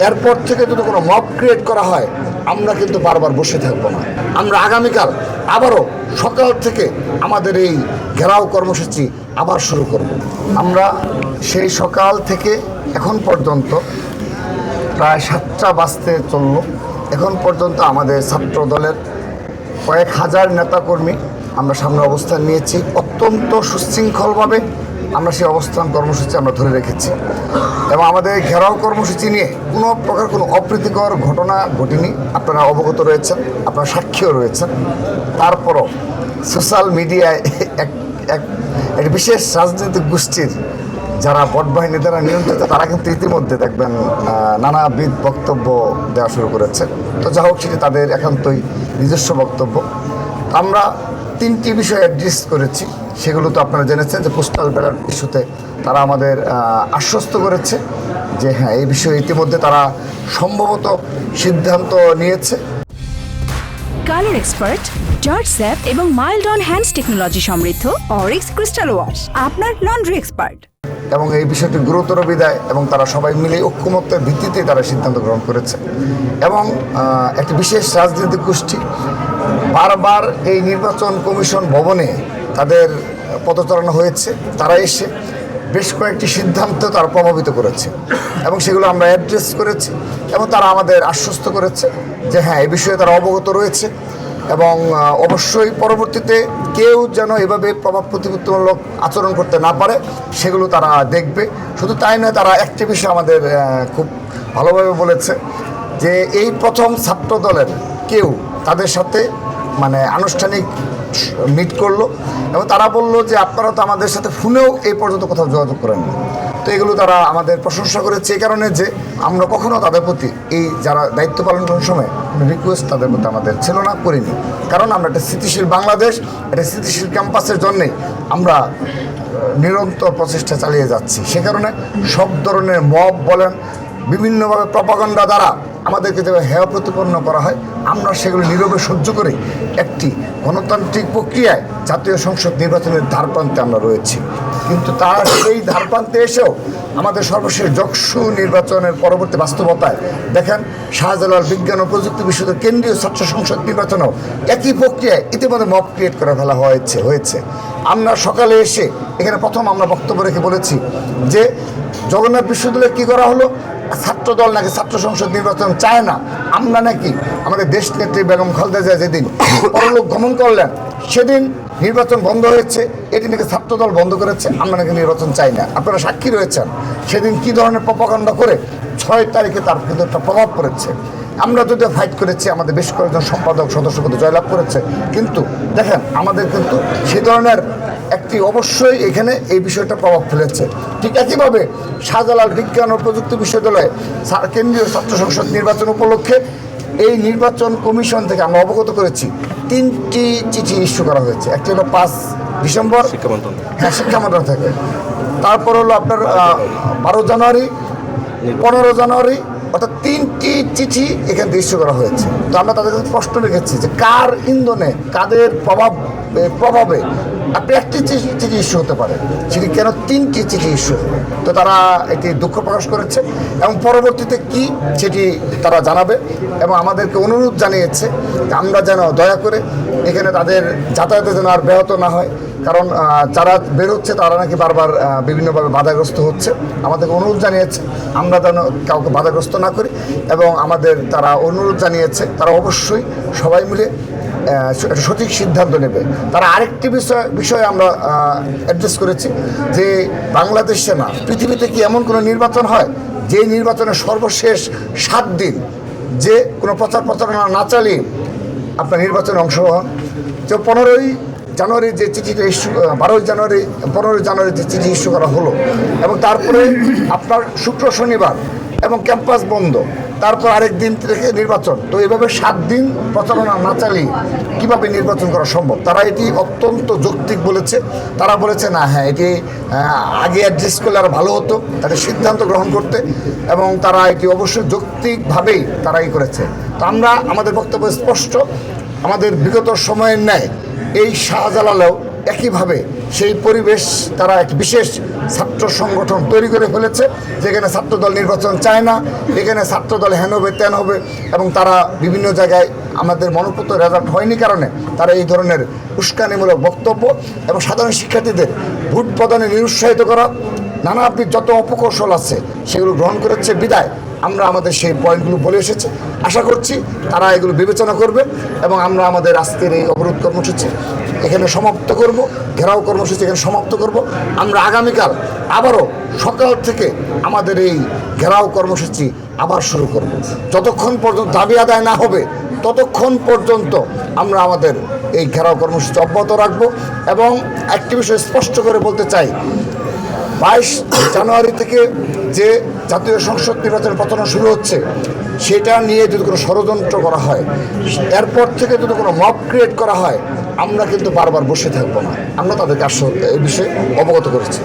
এরপর থেকে যদি কোনো মব ক্রিয়েট করা হয় আমরা কিন্তু বারবার বসে থাকবো না। আমরা আগামীকাল আবারও সকাল থেকে আমাদের এই ঘেরাও কর্মসূচি আবার শুরু করব। আমরা সেই সকাল থেকে এখন পর্যন্ত প্রায় 7টা বাজতে চলল। এখন পর্যন্ত আমাদের ছাত্র দলের কয়েক হাজার নেতাকর্মী আমরা সামনে অবস্থান নিয়েছি। অত্যন্ত সুশৃঙ্খলভাবে আমরা সেই অবস্থান কর্মসূচি আমরা ধরে রেখেছি এবং আমাদের ঘেরাও কর্মসূচি নিয়ে কোনো প্রকার কোনো অপ্রীতিকর ঘটনা ঘটেনি। আপনারা অবগত রয়েছেন, আপনারা সাক্ষীও রয়েছেন। তারপরও সোশ্যাল মিডিয়ায় এক বিশেষ রাজনৈতিক গোষ্ঠীর যারা বটবাহিনী দ্বারা নিয়ন্ত্রিত তারা কিন্তু ইতিমধ্যে দেখবেন নানাবিধ বক্তব্য দেওয়া শুরু করেছে। তো যা হোক, সেটি তাদের একান্তই নিজস্ব বক্তব্য। আমরা 3টি বিষয় অ্যাড্রেস করেছি, সেগুলো তো আপনারা জেনেছেন যে পোস্টাল ব্যালট ইস্যুতে তারা আমাদের আশ্বস্ত করেছে যে হ্যাঁ, এই বিষয়ে ইতিমধ্যে তারা সম্ভবত সিদ্ধান্ত নিয়েছে। কালার এক্সপার্ট, জর্জ স্যাপ এবং মাইল্ড অন হ্যান্ডস টেকনোলজি সমৃদ্ধ অরিক্স ক্রিস্টাল ওয়াশ আপনার লন্ড্রি এক্সপার্ট। এবং এই বিষয়টি গুরুতর বিদায় এবং তারা সবাই মিলে ঐক্যমত্যের ভিত্তিতে তারা সিদ্ধান্ত গ্রহণ করেছে। এবং একটি বিশেষ রাজনৈতিক গোষ্ঠী বারবার এই নির্বাচন কমিশন ভবনে তাদের পদচারণা হয়েছে, তারা এসে বেশ কয়েকটি সিদ্ধান্ত তারা প্রভাবিত করেছে এবং সেগুলো আমরা অ্যাড্রেস করেছি এবং তারা আমাদের আশ্বস্ত করেছে যে হ্যাঁ, এই বিষয়ে তারা অবগত রয়েছে এবং অবশ্যই পরবর্তীতে কেউ যেন এভাবে প্রভাব প্রতিপত্তিমূলক আচরণ করতে না পারে সেগুলো তারা দেখবে। শুধু তাই নয়, তারা একটি বিষয় আমাদের খুব ভালোভাবে বলেছে যে এই প্রথম ছাত্র দলের কেউ তাদের সাথে আনুষ্ঠানিক মিট করলো এবং তারা বলল যে আপনারা তো আমাদের সাথে ফোনেও এই পর্যন্ত কোথাও যোগাযোগ করেন না। তো এগুলো তারা আমাদের প্রশংসা করেছে এই কারণে যে আমরা কখনো তাদের প্রতি এই যারা দায়িত্ব পালন করার সময় রিকোয়েস্ট তাদের প্রতি আমাদের ছিল না, করিনি। কারণ আমরা একটা স্থিতিশীল বাংলাদেশ, একটা স্থিতিশীল ক্যাম্পাসের জন্যেই আমরা নিরন্তর প্রচেষ্টা চালিয়ে যাচ্ছি। সে কারণে সব ধরনের মব বলেন, বিভিন্নভাবে প্রপাগান্ডা দ্বারা আমাদেরকে যেভাবে হেয় প্রতিপন্ন করা হয় আমরা সেগুলো নীরবে সহ্য করে একটি গণতান্ত্রিক প্রক্রিয়ায় জাতীয় সংসদ নির্বাচনের ধারপ্রান্তে আমরা রয়েছি। কিন্তু তার সেই ধারপ্রান্তে এসেও আমাদের সর্বশেষ যকসু নির্বাচনের পরবর্তী বাস্তবতায় দেখেন শাহজালাল বিজ্ঞান ও প্রযুক্তি বিশ্ববিদ্যালয় কেন্দ্রীয় ছাত্র সংসদ নির্বাচনেও একই প্রক্রিয়ায় ইতিমধ্যে মব ক্রিয়েট করে ফেলা হয়েছে। আমরা সকালে এসে এখানে প্রথম আমরা বক্তব্য রেখে বলেছি যে জগন্নাথ বিশ্ববিদ্যালয়ে কী করা হলো, ছাত্র দল নাকি ছাত্র সংসদ নির্বাচন চায় না। আমরা নাকি আমাদের দেশ নেত্রী বেগম খালেদা জিয়া যেদিন পরলোক গমন করলেন সেদিন নির্বাচন বন্ধ হয়েছে, এটি নাকি ছাত্র দল বন্ধ করেছে, আমরা নাকি নির্বাচন চাই না। আপনারা সাক্ষী রয়েছেন সেদিন কী ধরনের প্রপাগান্ডা করে 6 তারিখে তার কিন্তু একটা প্রভাব পড়েছে। আমরা যদিও ফাইট করেছি, আমাদের বেশ কয়েকজন সম্পাদক সদস্য কিন্তু জয়লাভ করেছে, কিন্তু দেখেন আমাদের কিন্তু সে ধরনের একটি অবশ্যই এখানে এই বিষয়টা প্রভাব ফেলেছে। ঠিক একইভাবে শাহজালাল বিজ্ঞান ও প্রযুক্তি বিশ্ববিদ্যালয়ে কেন্দ্রীয় ছাত্র সংসদ নির্বাচন উপলক্ষে এই নির্বাচন কমিশন থেকে আমরা অবগত করেছি 3টি চিঠি ইস্যু করা হয়েছে। একটি হলো 5 ডিসেম্বর শিক্ষা মন্ত্রণালয় থেকে, তারপর হলো আপনার 12 জানুয়ারি, 15 জানুয়ারি, অর্থাৎ 3টি চিঠি এখানে ইস্যু করা হয়েছে। তো আমরা তাদের কাছে প্রশ্ন রেখেছি যে কার ইন্ধনে, কাদের প্রভাবে আপনি একটি চিঠি ইস্যু হতে পারে, সেটি কেন 3টি চিঠি ইস্যু? তো তারা এটি দুঃখ প্রকাশ করেছে এবং পরবর্তীতে কি সেটি তারা জানাবে এবং আমাদেরকে অনুরোধ জানিয়েছে যে আমরা যেন দয়া করে এখানে তাদের যাতায়াতে যেন আর ব্যাহত না হয়, কারণ যারা বেরোচ্ছে তারা নাকি বারবার বিভিন্নভাবে বাধাগ্রস্ত হচ্ছে। আমাদেরকে অনুরোধ জানিয়েছে আমরা যেন কাউকে বাধাগ্রস্ত না করি এবং আমাদের তারা অনুরোধ জানিয়েছে তারা অবশ্যই সবাই মিলে সঠিক সিদ্ধান্ত নেবে। তারা আরেকটি বিষয়ে আমরা অ্যাড্রেস করেছি যে বাংলাদেশে না পৃথিবীতে কি এমন কোনো নির্বাচন হয় যে নির্বাচনের সর্বশেষ 7 দিন যে কোনো প্রচারণা না চালিয়ে আপনার নির্বাচনে অংশগ্রহণ। যে 15ই জানুয়ারি যে চিঠিটা ইস্যু, 15 জানুয়ারি যে চিঠি ইস্যু করা হলো এবং তারপরে আপনার শুক্র শনিবার এবং ক্যাম্পাস বন্ধ, তারপর আরেক দিন থেকে নির্বাচন। তো এইভাবে 7 দিন প্রচারণা না চালিয়ে কীভাবে নির্বাচন করা সম্ভব? তারা এটি অত্যন্ত যৌক্তিক বলেছে। তারা বলেছে না হ্যাঁ, এটি আগে অ্যাড্রেস করলে আরও ভালো হতো, তাদের সিদ্ধান্ত গ্রহণ করতে, এবং তারা এটি অবশ্যই যৌক্তিকভাবেই তারা করেছে। তো আমরা আমাদের বক্তব্য স্পষ্ট, আমাদের বিগত সময়ের ন্যায় এই শাহজালালেও একইভাবে সেই পরিবেশ তারা এক বিশেষ ছাত্র সংগঠন তৈরি করে ফেলেছে, যেখানে ছাত্রদল নির্বাচন চায় না, এখানে ছাত্রদল হেন হবে তেন হবে, এবং তারা বিভিন্ন জায়গায় আমাদের মনোপুত রেজাল্ট হয়নি কারণে তারা এই ধরনের উস্কানিমূলক বক্তব্য এবং সাধারণ শিক্ষার্থীদের ভোট প্রদানে নিরুৎসাহিত করা নানাবিধ যত অপকৌশল আছে সেগুলো গ্রহণ করেছে বিদায় আমরা আমাদের সেই পয়েন্টগুলো বলে এসেছি। আশা করছি তারা এগুলো বিবেচনা করবে এবং আমরা আমাদের আজকের এই অবরোধ কর্মসূচি এখানে সমাপ্ত করব, ঘেরাও কর্মসূচি এখানে সমাপ্ত করব। আমরা আগামীকাল আবারও সকাল থেকে আমাদের এই ঘেরাও কর্মসূচি আবার শুরু করব। যতক্ষণ পর্যন্ত দাবি আদায় না হবে ততক্ষণ পর্যন্ত আমরা আমাদের এই ঘেরাও কর্মসূচি অব্যাহত রাখব। এবং একটি বিষয় স্পষ্ট করে বলতে চাই, 22 জানুয়ারি থেকে যে জাতীয় সংসদ নির্বাচনের প্রচারণা শুরু হচ্ছে সেটা নিয়ে যদি কোনো ষড়যন্ত্র করা হয়, এরপর থেকে যদি কোনো মব ক্রিয়েট করা হয়, আমরা কিন্তু বারবার বসে থাকবো না। আমরা তাদেরকে এই বিষয়ে অবগত করেছি।